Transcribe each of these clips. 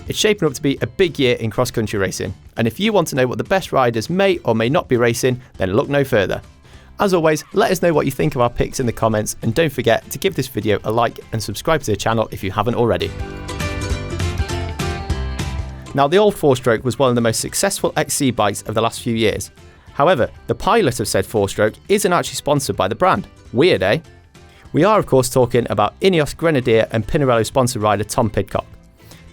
It's shaping up to be a big year in cross-country racing, and if you want to know what the best riders may or may not be racing, then look no further. As always, let us know what you think of our picks in the comments, and don't forget to give this video a like and subscribe to the channel if you haven't already. Now, the old Fourstroke was one of the most successful XC bikes of the last few years. However, the pilot of said Fourstroke isn't actually sponsored by the brand. Weird, eh? We are of course talking about Ineos Grenadier and Pinarello sponsored rider Tom Pidcock.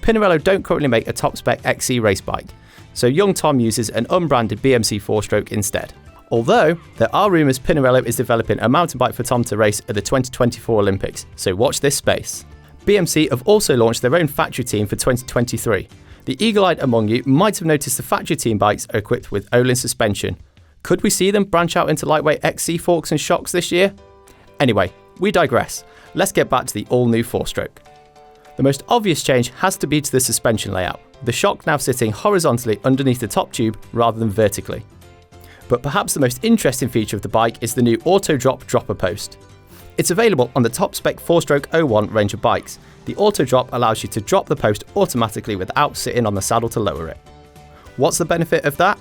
Pinarello don't currently make a top spec XC race bike, so young Tom uses an unbranded BMC Fourstroke instead. Although, there are rumours Pinarello is developing a mountain bike for Tom to race at the 2024 Olympics, so watch this space. BMC have also launched their own factory team for 2023. The eagle-eyed among you might have noticed the factory team bikes are equipped with Olin suspension. Could we see them branch out into lightweight XC forks and shocks this year? Anyway, we digress. Let's get back to the all-new Fourstroke. The most obvious change has to be to the suspension layout, the shock now sitting horizontally underneath the top tube rather than vertically. But perhaps the most interesting feature of the bike is the new auto drop dropper post. It's available on the top spec Fourstroke 01 range of bikes. The auto drop allows you to drop the post automatically without sitting on the saddle to lower it. What's the benefit of that?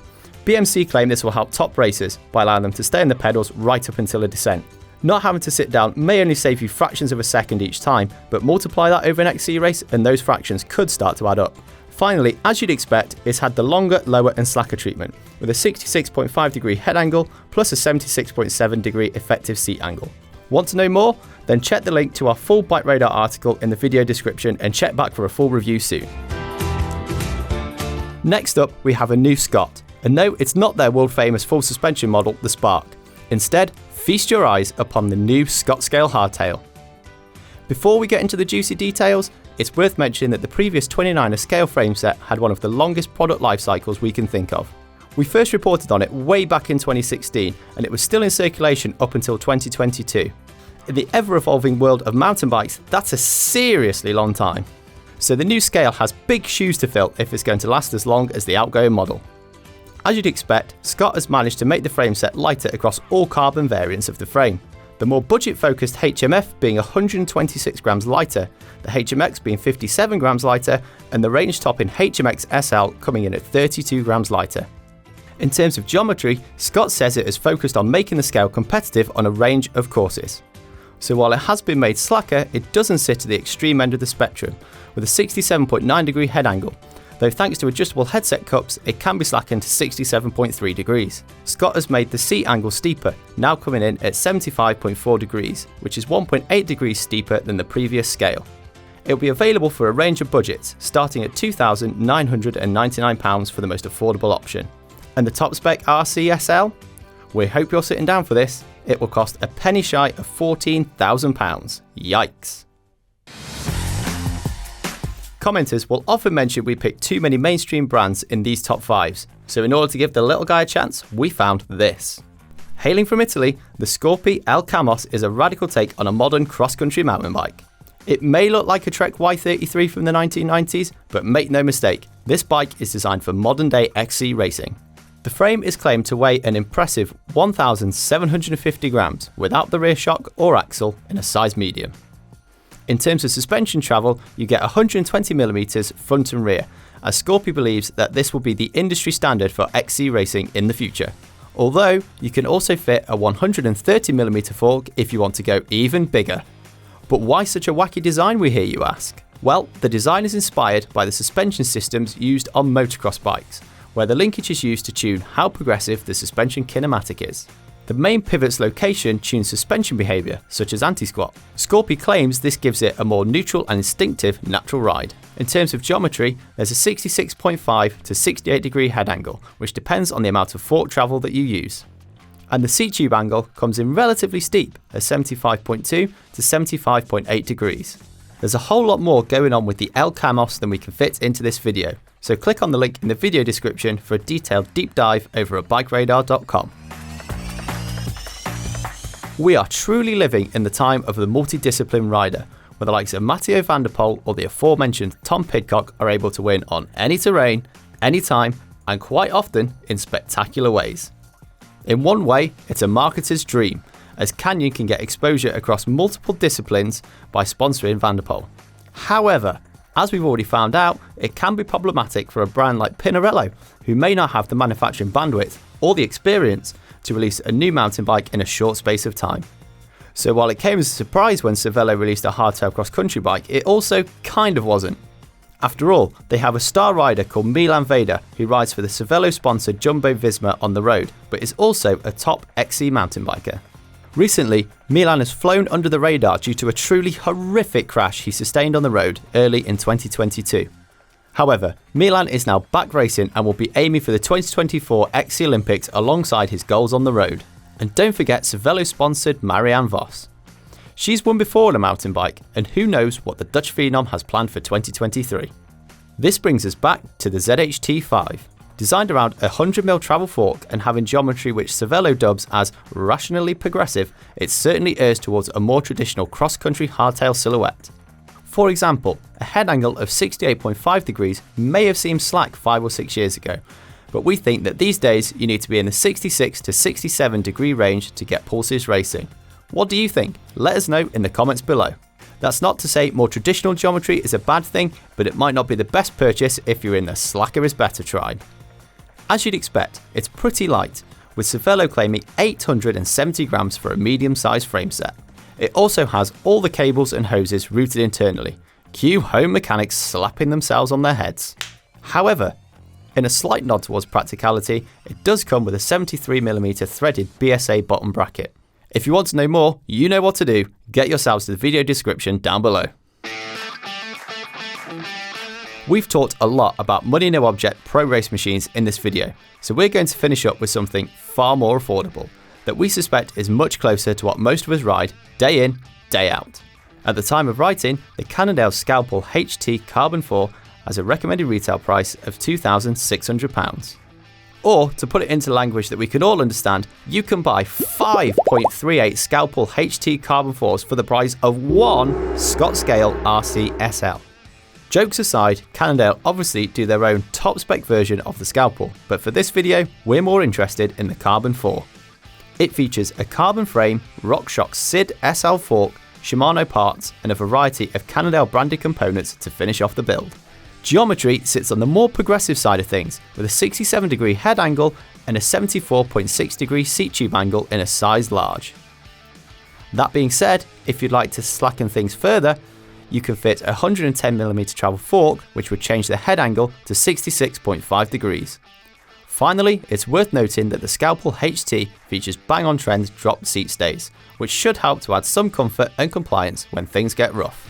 BMC claim this will help top racers by allowing them to stay on the pedals right up until a descent. Not having to sit down may only save you fractions of a second each time, but multiply that over an XC race and those fractions could start to add up. Finally, as you'd expect, it's had the longer, lower and slacker treatment, with a 66.5 degree head angle plus a 76.7 degree effective seat angle. Want to know more? Then check the link to our full BikeRadar article in the video description and check back for a full review soon. Next up, we have a new Scott. And no, it's not their world famous full suspension model, the Spark. Instead, feast your eyes upon the new Scott scale hardtail. Before we get into the juicy details, it's worth mentioning that the previous 29er scale frame set had one of the longest product life cycles we can think of. We first reported on it way back in 2016, and it was still in circulation up until 2022. In the ever-evolving world of mountain bikes, that's a seriously long time. So the new scale has big shoes to fill if it's going to last as long as the outgoing model. As you'd expect, Scott has managed to make the frame set lighter across all carbon variants of the frame. The more budget-focused HMF being 126 grams lighter, the HMX being 57 grams lighter, and the range top in HMX SL coming in at 32 grams lighter. In terms of geometry, Scott says it is focused on making the scale competitive on a range of courses. So while it has been made slacker, it doesn't sit at the extreme end of the spectrum, with a 67.9 degree head angle. Though thanks to adjustable headset cups, it can be slackened to 67.3 degrees. Scott has made the seat angle steeper, now coming in at 75.4 degrees, which is 1.8 degrees steeper than the previous scale. It will be available for a range of budgets, starting at £2,999 for the most affordable option. And the top spec RCSL? We hope you're sitting down for this. It will cost a penny shy of £14,000. Yikes. Commenters will often mention we picked too many mainstream brands in these top 5s, so in order to give the little guy a chance, we found this. Hailing from Italy, the Scorpi El Camös is a radical take on a modern cross-country mountain bike. It may look like a Trek Y33 from the 1990s, but make no mistake, this bike is designed for modern-day XC racing. The frame is claimed to weigh an impressive 1,750 grams without the rear shock or axle in a size medium. In terms of suspension travel, you get 120mm front and rear, as Scorpi believes that this will be the industry standard for XC racing in the future. Although, you can also fit a 130mm fork if you want to go even bigger. But why such a wacky design, we hear you ask? Well, the design is inspired by the suspension systems used on motocross bikes, where the linkage is used to tune how progressive the suspension kinematic is. The main pivot's location tunes suspension behaviour, such as anti-squat. Scorpi claims this gives it a more neutral and instinctive natural ride. In terms of geometry, there's a 66.5 to 68 degree head angle, which depends on the amount of fork travel that you use. And the seat tube angle comes in relatively steep at 75.2 to 75.8 degrees. There's a whole lot more going on with the El Camös than we can fit into this video, so click on the link in the video description for a detailed deep dive over at BikeRadar.com. We are truly living in the time of the multidiscipline rider, where the likes of Matteo van der Poel or the aforementioned Tom Pidcock are able to win on any terrain, anytime, and quite often in spectacular ways. In one way, it's a marketer's dream, as Canyon can get exposure across multiple disciplines by sponsoring Van der Poel. However, As we've already found out, it can be problematic for a brand like Pinarello, who may not have the manufacturing bandwidth or the experience to release a new mountain bike in a short space of time. So while it came as a surprise when Cervélo released a hardtail cross-country bike, it also kind of wasn't. After all, they have a star rider called Milan Vader who rides for the Cervélo-sponsored Jumbo Visma on the road, but is also a top XC mountain biker. Recently, Milan has flown under the radar due to a truly horrific crash he sustained on the road early in 2022. However, Milan is now back racing and will be aiming for the 2024 XC Olympics alongside his goals on the road. And don't forget Cervélo-sponsored Marianne Vos. She's won before on a mountain bike, and who knows what the Dutch phenom has planned for 2023. This brings us back to the ZHT-5. Designed around a 100mm travel fork and having geometry which Cervélo dubs as rationally progressive, it certainly errs towards a more traditional cross-country hardtail silhouette. For example, a head angle of 68.5 degrees may have seemed slack 5 or 6 years ago, but we think that these days you need to be in the 66 to 67 degree range to get pulses racing. What do you think? Let us know in the comments below. That's not to say more traditional geometry is a bad thing, but it might not be the best purchase if you're in the slacker is better tribe. As you'd expect, it's pretty light, with Cervélo claiming 870 grams for a medium-sized frame set. It also has all the cables and hoses routed internally. Cue home mechanics slapping themselves on their heads. However, in a slight nod towards practicality, it does come with a 73mm threaded BSA bottom bracket. If you want to know more, you know what to do. Get yourselves to the video description down below. We've talked a lot about money no object pro race machines in this video, so we're going to finish up with something far more affordable that we suspect is much closer to what most of us ride day in, day out. At the time of writing, the Cannondale Scalpel HT Carbon 4 has a recommended retail price of £2,600. Or, to put it into language that we can all understand, you can buy 5.38 Scalpel HT Carbon 4s for the price of one Scott Scale RC SL. Jokes aside, Cannondale obviously do their own top spec version of the Scalpel, but for this video, we're more interested in the Carbon 4. It features a carbon frame, RockShox SID SL fork, Shimano parts, and a variety of Cannondale branded components to finish off the build. Geometry sits on the more progressive side of things, with a 67 degree head angle and a 74.6 degree seat tube angle in a size large. That being said, if you'd like to slacken things further, you can fit a 110mm travel fork, which would change the head angle to 66.5 degrees. Finally, it's worth noting that the Scalpel HT features bang-on trend drop seat stays, which should help to add some comfort and compliance when things get rough.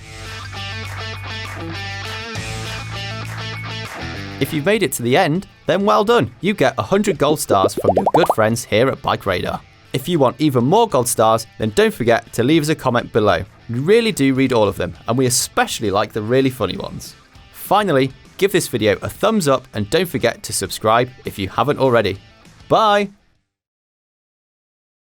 If you've made it to the end, then well done, you get 100 gold stars from your good friends here at BikeRadar. If you want even more gold stars, then don't forget to leave us a comment below. We really do read all of them, and we especially like the really funny ones. Finally, give this video a thumbs up and don't forget to subscribe if you haven't already. Bye!